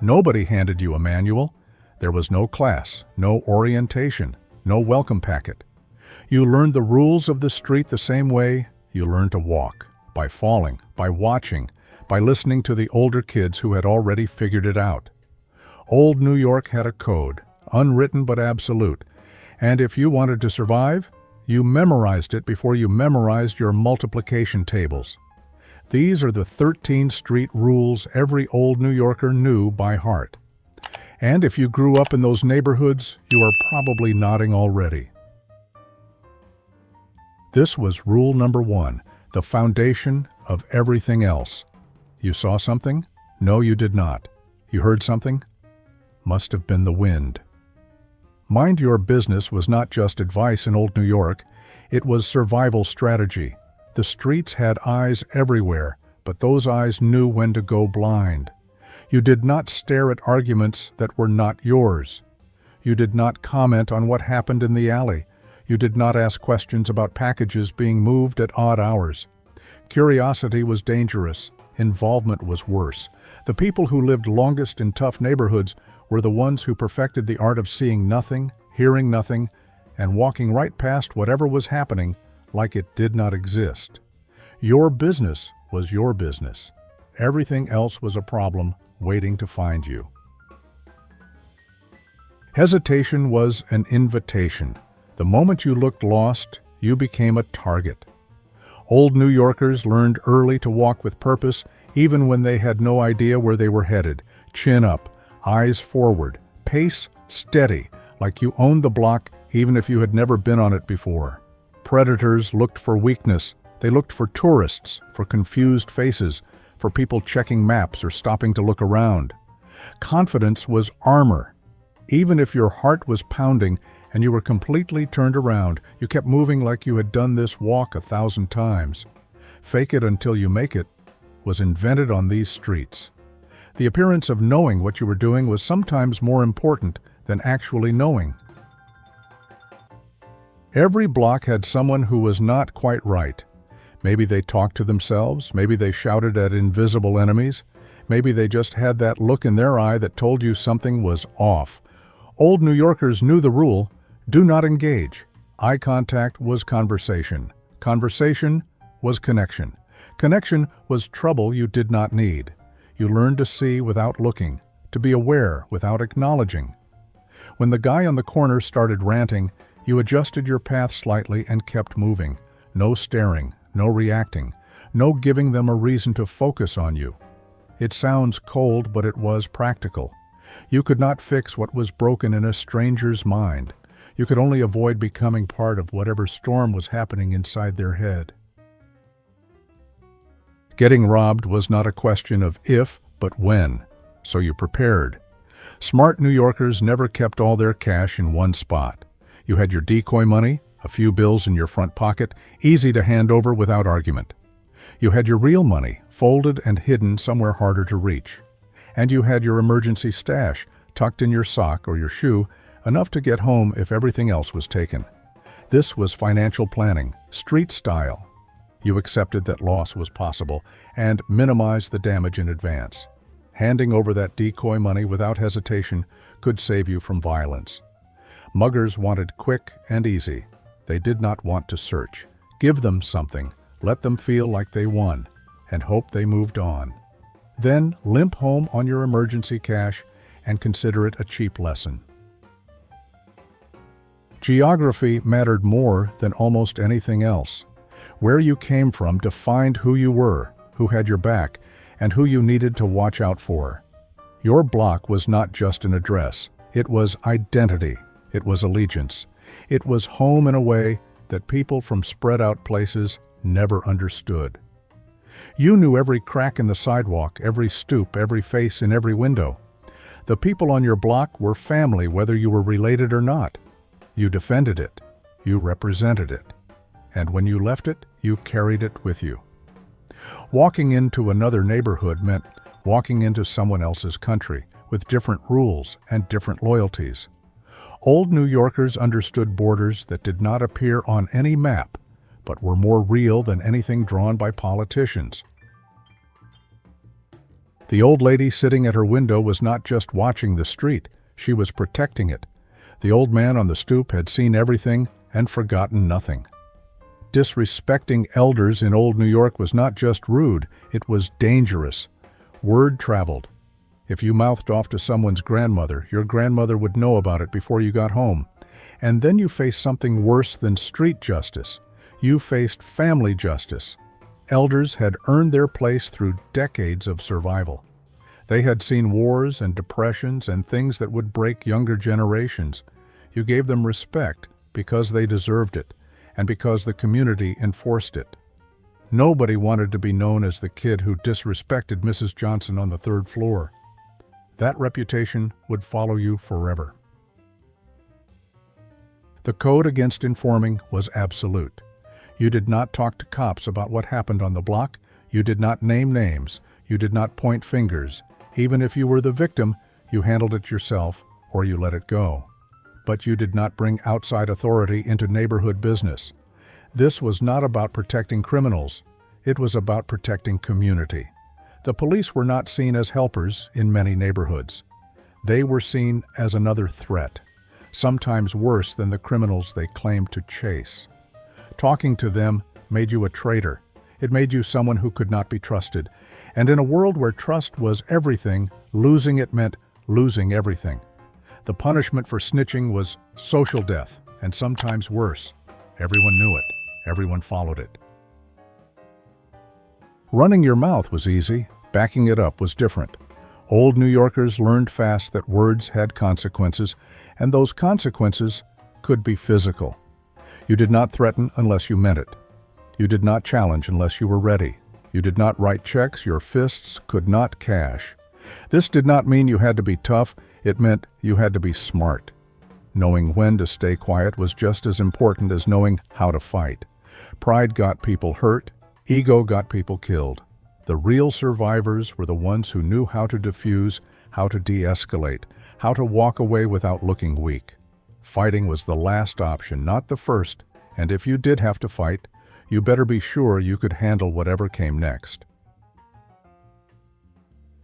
Nobody handed you a manual. There was no class, no orientation, no welcome packet. You learned the rules of the street the same way you learned to walk, by falling, by watching, by listening to the older kids who had already figured it out. Old New York had a code, unwritten but absolute, and if you wanted to survive, you memorized it before you memorized your multiplication tables. These are the 13 street rules every old New Yorker knew by heart. And if you grew up in those neighborhoods, you are probably nodding already. This was rule number 1, the foundation of everything else. You saw something? No, you did not. You heard something? Must have been the wind. Mind your business was not just advice in old New York, it was survival strategy. The streets had eyes everywhere, but those eyes knew when to go blind. You did not stare at arguments that were not yours. You did not comment on what happened in the alley. You did not ask questions about packages being moved at odd hours. Curiosity was dangerous. Involvement was worse. The people who lived longest in tough neighborhoods were the ones who perfected the art of seeing nothing, hearing nothing, and walking right past whatever was happening like it did not exist. Your business was your business. Everything else was a problem waiting to find you. Hesitation was an invitation. The moment you looked lost, you became a target. Old New Yorkers learned early to walk with purpose even when they had no idea where they were headed. Chin up, eyes forward, pace steady, like you owned the block even if you had never been on it before. Predators looked for weakness. They looked for tourists, for confused faces, for people checking maps or stopping to look around. Confidence was armor. Even if your heart was pounding and you were completely turned around, you kept moving like you had done this walk 1,000 times. Fake it until you make it was invented on these streets. The appearance of knowing what you were doing was sometimes more important than actually knowing. Every block had someone who was not quite right. Maybe they talked to themselves, maybe they shouted at invisible enemies, maybe they just had that look in their eye that told you something was off. Old New Yorkers knew the rule: do not engage. Eye contact was conversation. Conversation was connection. Connection was trouble you did not need. You learned to see without looking, to be aware without acknowledging. When the guy on the corner started ranting, you adjusted your path slightly and kept moving. No staring, no reacting, no giving them a reason to focus on you. It sounds cold, but it was practical. You could not fix what was broken in a stranger's mind. You could only avoid becoming part of whatever storm was happening inside their head. Getting robbed was not a question of if, but when, so you prepared. Smart New Yorkers never kept all their cash in one spot. You had your decoy money, a few bills in your front pocket, easy to hand over without argument. You had your real money, folded and hidden somewhere harder to reach. And you had your emergency stash, tucked in your sock or your shoe, enough to get home if everything else was taken. This was financial planning, street style. You accepted that loss was possible and minimized the damage in advance. Handing over that decoy money without hesitation could save you from violence. Muggers wanted quick and easy. They did not want to search. Give them something, let them feel like they won, and hope they moved on. Then limp home on your emergency cash and consider it a cheap lesson. Geography mattered more than almost anything else. Where you came from defined who you were, who had your back, and who you needed to watch out for. Your block was not just an address. It was identity. It was allegiance. It was home in a way that people from spread-out places never understood. You knew every crack in the sidewalk, every stoop, every face in every window. The people on your block were family, whether you were related or not. You defended it. You represented it. And when you left it, you carried it with you. Walking into another neighborhood meant walking into someone else's country with different rules and different loyalties. Old New Yorkers understood borders that did not appear on any map, but were more real than anything drawn by politicians. The old lady sitting at her window was not just watching the street, she was protecting it. The old man on the stoop had seen everything and forgotten nothing. Disrespecting elders in old New York was not just rude, it was dangerous. Word traveled. If you mouthed off to someone's grandmother, your grandmother would know about it before you got home. And then you faced something worse than street justice. You faced family justice. Elders had earned their place through decades of survival. They had seen wars and depressions and things that would break younger generations. You gave them respect because they deserved it, and because the community enforced it. Nobody wanted to be known as the kid who disrespected Mrs. Johnson on the third floor. That reputation would follow you forever. The code against informing was absolute. You did not talk to cops about what happened on the block. You did not name names. You did not point fingers. Even if you were the victim, you handled it yourself or you let it go. But you did not bring outside authority into neighborhood business. This was not about protecting criminals. It was about protecting community. The police were not seen as helpers in many neighborhoods. They were seen as another threat, sometimes worse than the criminals they claimed to chase. Talking to them made you a traitor. It made you someone who could not be trusted. And in a world where trust was everything, losing it meant losing everything. The punishment for snitching was social death, and sometimes worse. Everyone knew it. Everyone followed it. Running your mouth was easy. Backing it up was different. Old New Yorkers learned fast that words had consequences, and those consequences could be physical. You did not threaten unless you meant it. You did not challenge unless you were ready. You did not write checks your fists could not cash. This did not mean you had to be tough. It meant you had to be smart. Knowing when to stay quiet was just as important as knowing how to fight. Pride got people hurt. Ego got people killed. The real survivors were the ones who knew how to diffuse, how to de-escalate, how to walk away without looking weak. Fighting was the last option, not the first, and if you did have to fight, you better be sure you could handle whatever came next.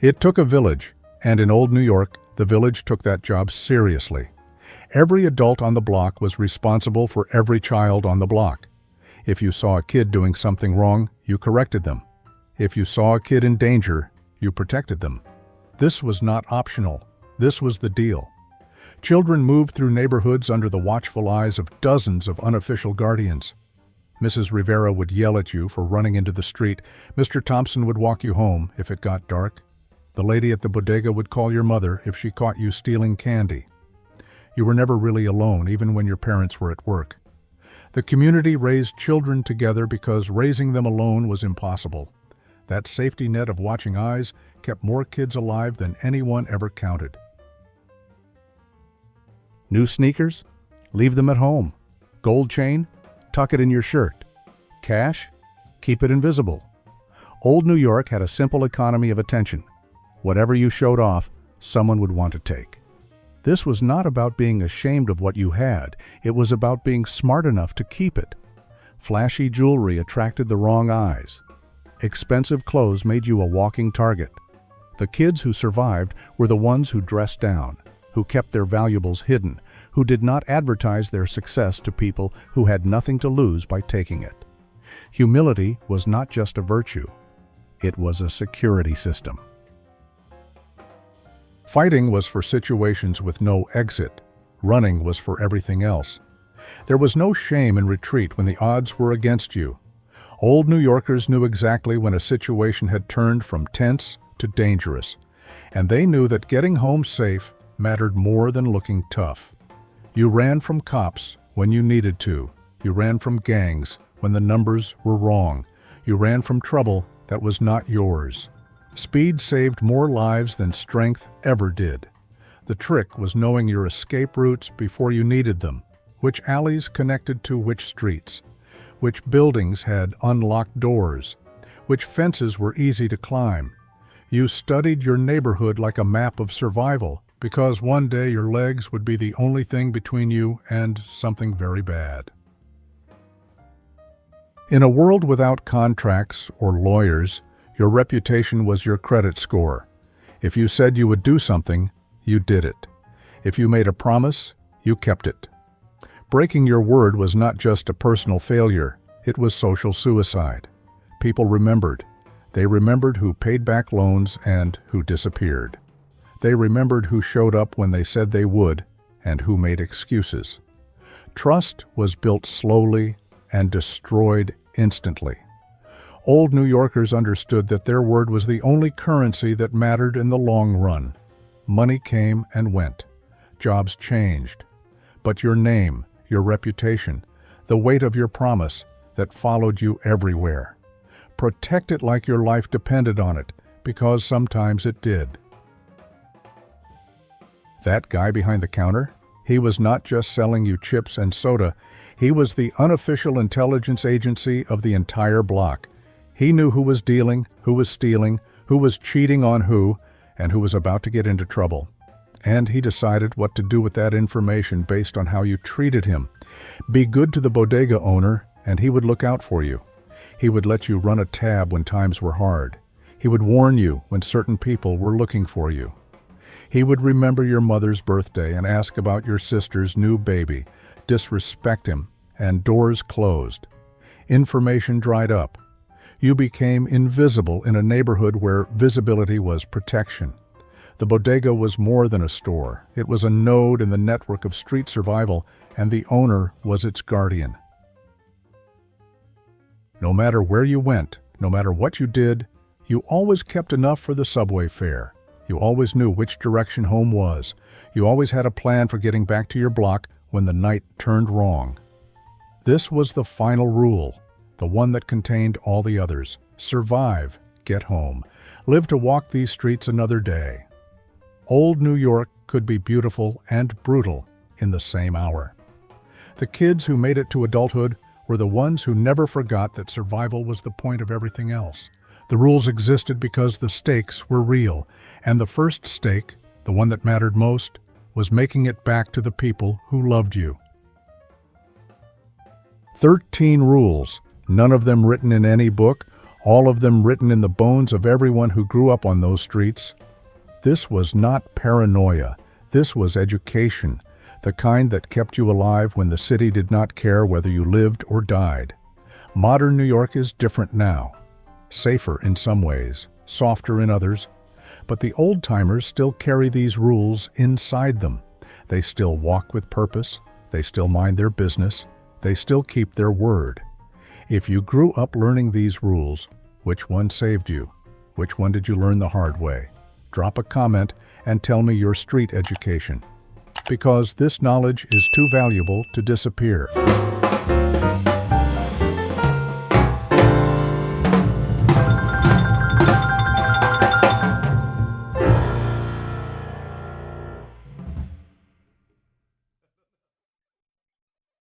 It took a village, and in old New York, the village took that job seriously. Every adult on the block was responsible for every child on the block. If you saw a kid doing something wrong, you corrected them. If you saw a kid in danger, you protected them. This was not optional. This was the deal. Children moved through neighborhoods under the watchful eyes of dozens of unofficial guardians. Mrs. Rivera would yell at you for running into the street. Mr. Thompson would walk you home if it got dark. The lady at the bodega would call your mother if she caught you stealing candy. You were never really alone, even when your parents were at work. The community raised children together because raising them alone was impossible. That safety net of watching eyes kept more kids alive than anyone ever counted. New sneakers? Leave them at home. Gold chain? Tuck it in your shirt. Cash? Keep it invisible. Old New York had a simple economy of attention. Whatever you showed off, someone would want to take. This was not about being ashamed of what you had. It was about being smart enough to keep it. Flashy jewelry attracted the wrong eyes. Expensive clothes made you a walking target. The kids who survived were the ones who dressed down, who kept their valuables hidden, who did not advertise their success to people who had nothing to lose by taking it. Humility was not just a virtue. It was a security system. Fighting was for situations with no exit. Running was for everything else. There was no shame in retreat when the odds were against you. Old New Yorkers knew exactly when a situation had turned from tense to dangerous, and they knew that getting home safe mattered more than looking tough. You ran from cops when you needed to. You ran from gangs when the numbers were wrong. You ran from trouble that was not yours. Speed saved more lives than strength ever did. The trick was knowing your escape routes before you needed them, which alleys connected to which streets, which buildings had unlocked doors, which fences were easy to climb. You studied your neighborhood like a map of survival, because one day your legs would be the only thing between you and something very bad. In a world without contracts or lawyers, your reputation was your credit score. If you said you would do something, you did it. If you made a promise, you kept it. Breaking your word was not just a personal failure, it was social suicide. People remembered. They remembered who paid back loans and who disappeared. They remembered who showed up when they said they would and who made excuses. Trust was built slowly and destroyed instantly. Old New Yorkers understood that their word was the only currency that mattered in the long run. Money came and went. Jobs changed. But your name, your reputation, the weight of your promise that followed you everywhere. Protect it like your life depended on it, because sometimes it did. That guy behind the counter, he was not just selling you chips and soda, he was the unofficial intelligence agency of the entire block. He knew who was dealing, who was stealing, who was cheating on who, and who was about to get into trouble. And he decided what to do with that information based on how you treated him. Be good to the bodega owner, and he would look out for you. He would let you run a tab when times were hard. He would warn you when certain people were looking for you. He would remember your mother's birthday and ask about your sister's new baby, disrespect him, and doors closed. Information dried up. You became invisible in a neighborhood where visibility was protection. The bodega was more than a store. It was a node in the network of street survival, and the owner was its guardian. No matter where you went, no matter what you did, you always kept enough for the subway fare. You always knew which direction home was. You always had a plan for getting back to your block when the night turned wrong. This was the final rule, the one that contained all the others. Survive, get home, live to walk these streets another day. Old New York could be beautiful and brutal in the same hour. The kids who made it to adulthood were the ones who never forgot that survival was the point of everything else. The rules existed because the stakes were real, and the first stake, the one that mattered most, was making it back to the people who loved you. 13 rules, none of them written in any book, all of them written in the bones of everyone who grew up on those streets. This was not paranoia. This was education, the kind that kept you alive when the city did not care whether you lived or died. Modern New York is different now. Safer in some ways, softer in others. But the old-timers still carry these rules inside them. They still walk with purpose. They still mind their business. They still keep their word. If you grew up learning these rules, which one saved you? Which one did you learn the hard way? Drop a comment and tell me your street education, because this knowledge is too valuable to disappear.